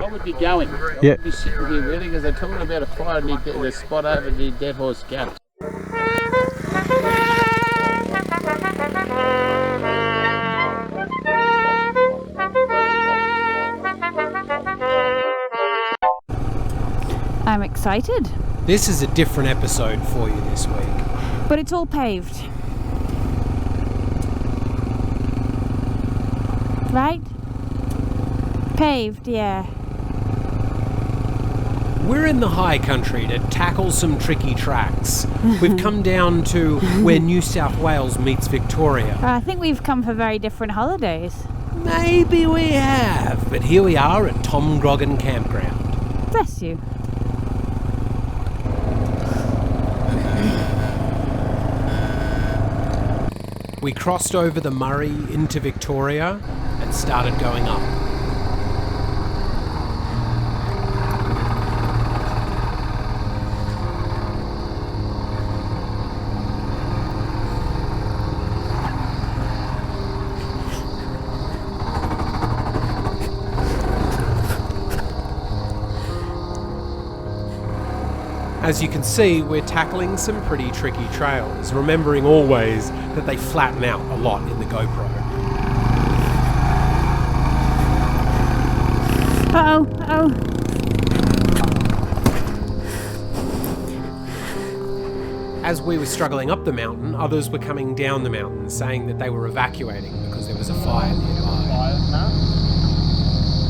I would be going. I would be sitting here really because they're talking about a fire near the spot over near Dead Horse Gap. I'm excited. This is a different episode for you this week. But it's all paved. Right? Paved, yeah. We're in the high country to tackle some tricky tracks. We've come down to where New South Wales meets Victoria. I think we've come for very different holidays. Maybe we have, but here we are at Tom Grogan Campground. Bless you. We crossed over the Murray into Victoria and started going up. As you can see, we're tackling some pretty tricky trails, remembering always that they flatten out a lot in the GoPro. Uh-oh. As we were struggling up the mountain, others were coming down the mountain, saying that they were evacuating because there was a fire nearby. Fires map?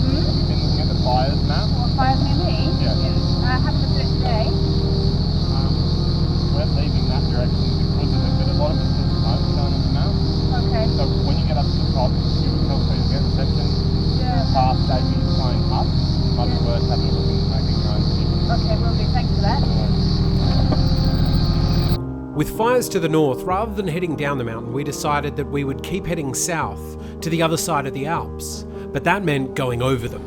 Have you been looking at the fires map? What, fires near me? Yeah. I haven't looked at it today. We're leaving that direction because of it, but a lot of it's just smoke shown on the map. Okay. So when you get up to the top, you can tell where you get the section past JB's flying up. It might be worth having a look and making your own decision. Okay, will do. Thanks for that. With fires to the north, rather than heading down the mountain, we decided that we would keep heading south to the other side of the Alps, but that meant going over them.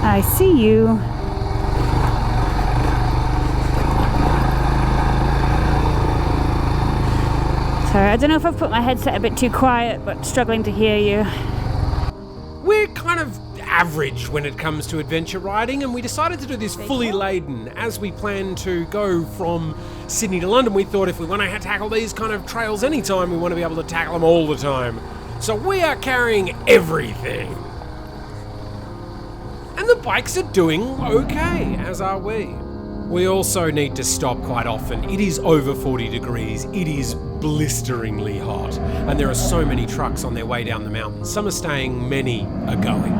I see you. Sorry, I don't know if I've put my headset a bit too quiet, but struggling to hear you. We're kind of average when it comes to adventure riding, and we decided to do this fully laden. As we plan to go from Sydney to London, we thought if we want to tackle these kind of trails anytime, we want to be able to tackle them all the time. So we are carrying everything. And the bikes are doing okay, as are we. We also need to stop quite often. It is over 40 degrees, it is blisteringly hot, and there are so many trucks on their way down the mountain. Some are staying, many are going.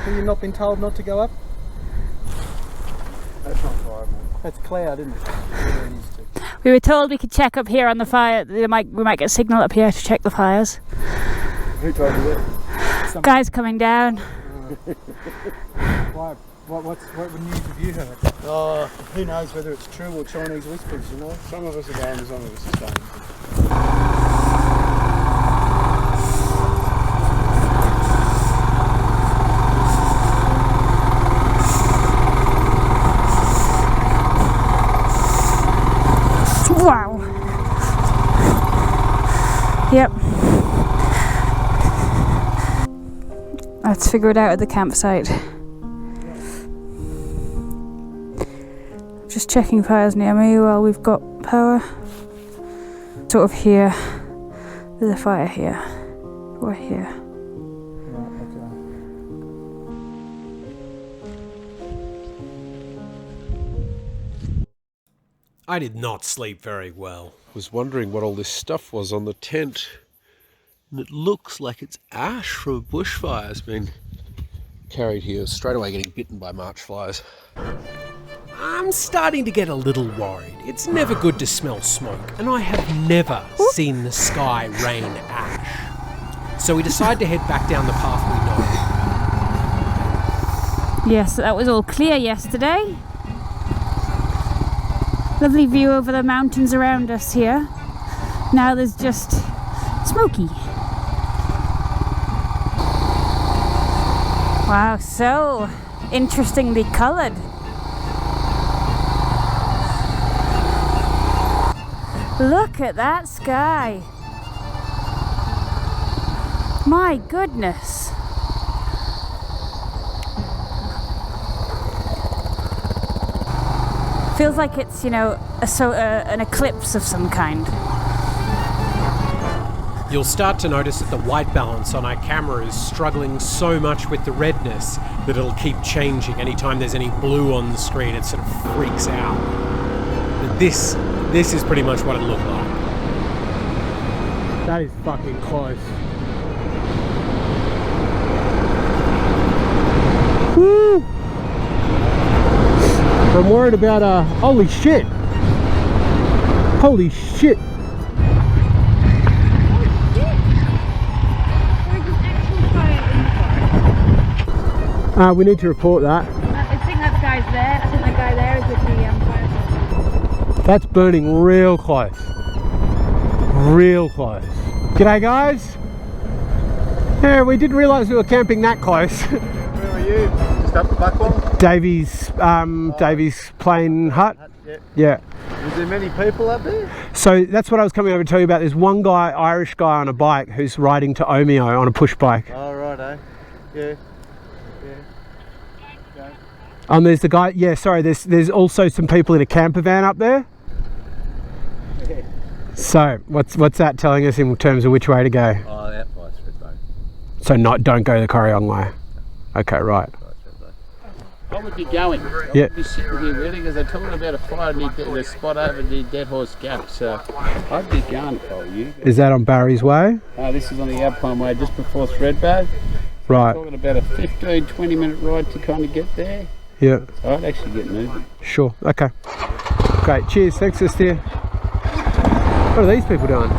Have you not been told not to go up? That's not fire, man. That's cloud, isn't it? We were told we could check up here on the fire. We might get a signal up here to check the fires. Who told you that? Guys coming down. Why? What news have you heard? Oh, who knows whether it's true or Chinese whispers, you know? Some of us are going, some of us are staying. Wow. Yep. Let's figure it out at the campsite. Just checking fires near me while we've got power. Sort of here. There's a fire here. Or here. I did not sleep very well. Was wondering what all this stuff was on the tent. And it looks like it's ash from bushfires being carried here. Straight away getting bitten by March flies. I'm starting to get a little worried. It's never good to smell smoke, and I have never seen the sky rain ash. So we decide to head back down the path we know. Yes, that was all clear yesterday. Lovely view over the mountains around us here. Now there's just smoky. Wow, so interestingly coloured. Look at that sky. My goodness. Feels like it's, you know, an eclipse of some kind. You'll start to notice that the white balance on our camera is struggling so much with the redness that it'll keep changing. Anytime there's any blue on the screen, it sort of freaks out. But this is pretty much what it looked like. That is fucking close. Woo! I'm worried about holy shit! Holy shit! We need to report that. I think that guy's there. I think that guy there is with the fire. That's burning real close. Real close. G'day guys! Yeah, we didn't realise we were camping that close. Where are you? Just up the back one? Davy's plain hut. Yeah. Is there many people up there? So that's what I was coming over to tell you about. There's one guy, Irish guy on a bike who's riding to Omeo on a push bike. Oh, right, eh? Yeah. There's the guy, yeah, sorry, there's also some people in a camper van up there. Yeah. So, what's that telling us in terms of which way to go? Oh, that flies Redbone. So don't go the Corryong way. Okay, right. I would be going. Yeah. I would be sitting here really because they're talking about a fire near the spot over the Dead Horse Gap, so I'd be going for you. Is that on Barry's Way? This is on the Alpine Way just before Thredbo. Right. Talking about a 15-20 minute ride to kind of get there. Yeah. So I'd actually get moving. Sure. Okay. Great. Cheers. Thanks, Sister. What are these people doing?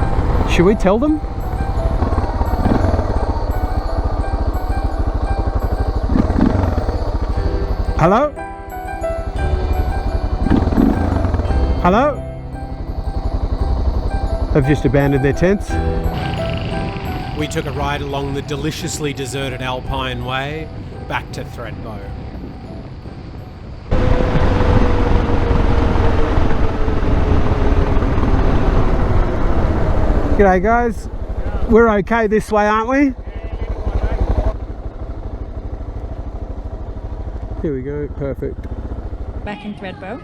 Should we tell them? Hello? Hello? They've just abandoned their tents. We took a ride along the deliciously deserted Alpine Way back to Thredbo. G'day guys. We're okay this way, aren't we? Here we go, perfect. Back in Thredbo.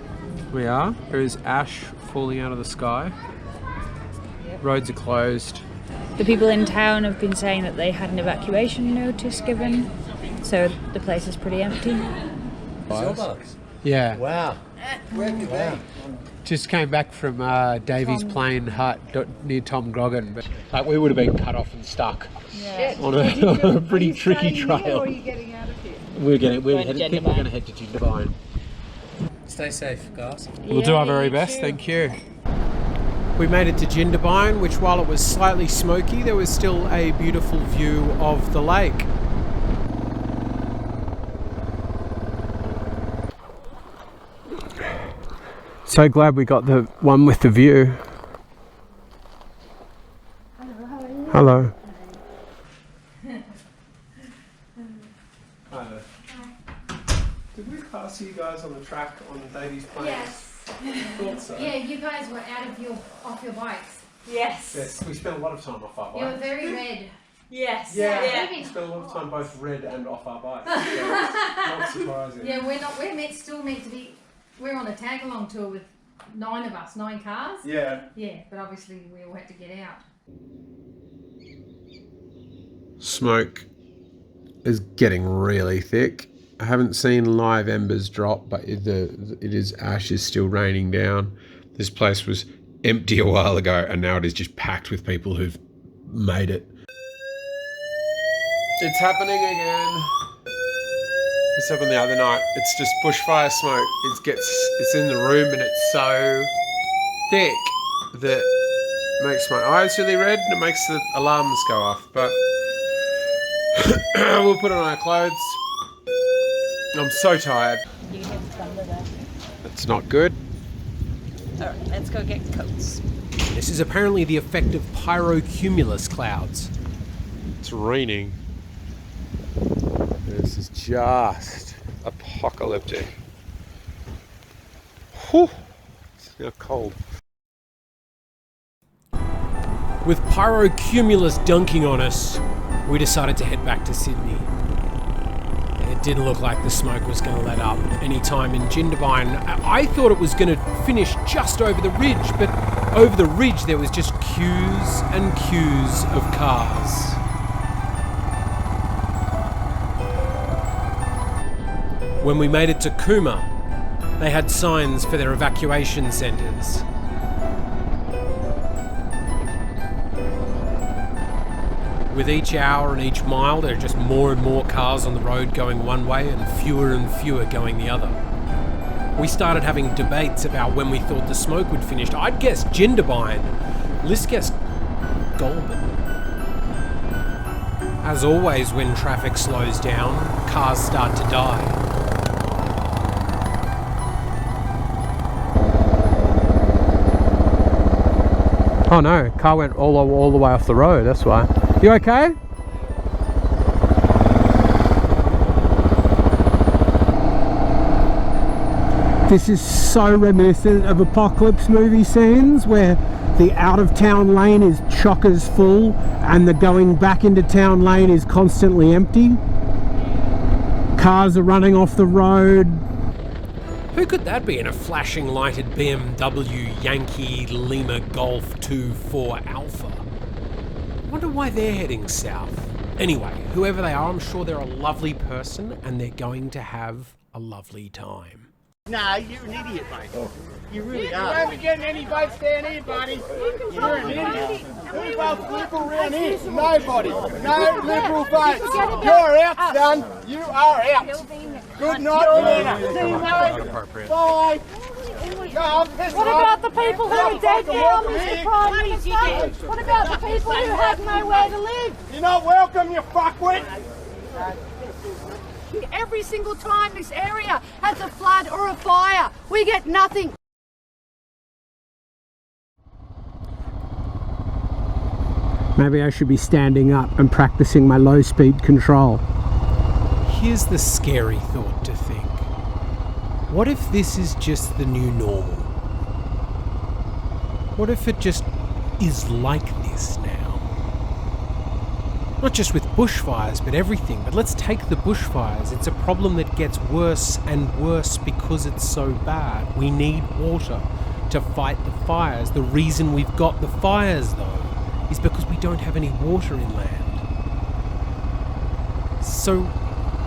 We are. There is ash falling out of the sky. Roads are closed. The people in town have been saying that they had an evacuation notice given, so the place is pretty empty. Yeah. Wow. Where have you been? Just came back from Davy's Plain Hut near Tom Grogan, but like we would have been cut off and stuck on a pretty tricky trail. Or are you getting out of here? We're going to head to Jindabyne. Stay safe, guys. We'll do our very best, thank you. We made it to Jindabyne, which while it was slightly smoky, there was still a beautiful view of the lake. So glad we got the one with the view. Hello, how are you? Hello. Hi there. Did we pass you guys on the track on Davy's Plain? Yes. Thought so. Yeah, you guys were off your bikes. Yes. Yes, we spent a lot of time off our You were bikes. very red. Yes. Yeah, we spent a lot of time both red and off our bikes. So it's not surprising. Yeah, we're still meant to be. We're on a tag along tour with 9 of us, 9 cars. Yeah. Yeah, but obviously we all had to get out. Smoke is getting really thick. I haven't seen live embers drop, but ash is still raining down. This place was empty a while ago, and now it is just packed with people who've made it. It's happening again. This happened the other night. It's just bushfire smoke. It's in the room, and it's so thick that it makes my eyes really red, and it makes the alarms go off. But we'll put on our clothes. I'm so tired. You can hear the thunder there. That's not good. Alright, let's go get coats. This is apparently the effect of pyrocumulus clouds. It's raining. This is just apocalyptic. Whew, it's now cold. With pyrocumulus dunking on us, we decided to head back to Sydney. It didn't look like the smoke was going to let up anytime in Jindabyne. I thought it was going to finish just over the ridge, but over the ridge there was just queues and queues of cars. When we made it to Cooma, they had signs for their evacuation centres. With each hour and each mile, there are just more and more cars on the road going one way and fewer going the other. We started having debates about when we thought the smoke would finish. I'd guessed Jindabyne. Liss guessed Goulburn. As always, when traffic slows down, cars start to die. Oh no, car went all the way off the road, that's why. You okay? This is so reminiscent of apocalypse movie scenes where the out of town lane is chockers full and the going back into town lane is constantly empty. Cars are running off the road. Who could that be in a flashing lighted BMW Yankee Lima Golf 2-4 Alpha? Wonder why they're heading south. Anyway, whoever they are, I'm sure they're a lovely person and they're going to have a lovely time. Nah, you're an idiot, mate. You really You are. won't be getting any votes down here, buddy. You're an idiot. Who votes Liberal around here? Nobody. No Liberal votes. You're out, son. You are out. Good night, Commander. See you, mate. Bye. What about the people who are dead now, Mr. Prime Minister? What about the people who have nowhere to live? You're not welcome, you fuckwit. Every single time this area has a flood or a fire, we get nothing. Maybe I should be standing up and practicing my low speed control. Here's the scary thought to think. What if this is just the new normal? What if it just is like this now? Not just with bushfires, but everything. But let's take the bushfires. It's a problem that gets worse and worse because it's so bad. We need water to fight the fires. The reason we've got the fires, though, is because we don't have any water inland. So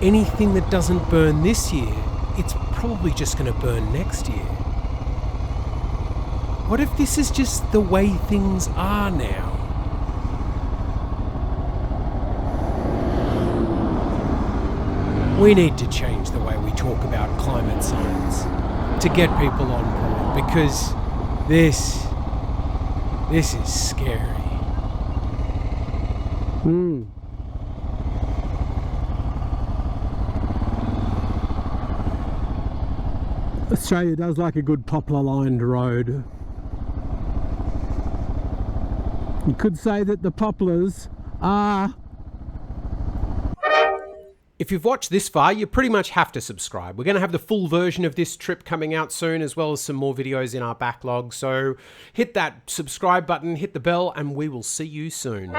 anything that doesn't burn this year, it's probably just going to burn next year. What if this is just the way things are now? We need to change the way we talk about climate science to get people on board, because this is scary. Australia does like a good poplar lined road. You could say that the poplars are... If you've watched this far, you pretty much have to subscribe. We're going to have the full version of this trip coming out soon, as well as some more videos in our backlog. So hit that subscribe button, hit the bell, and we will see you soon.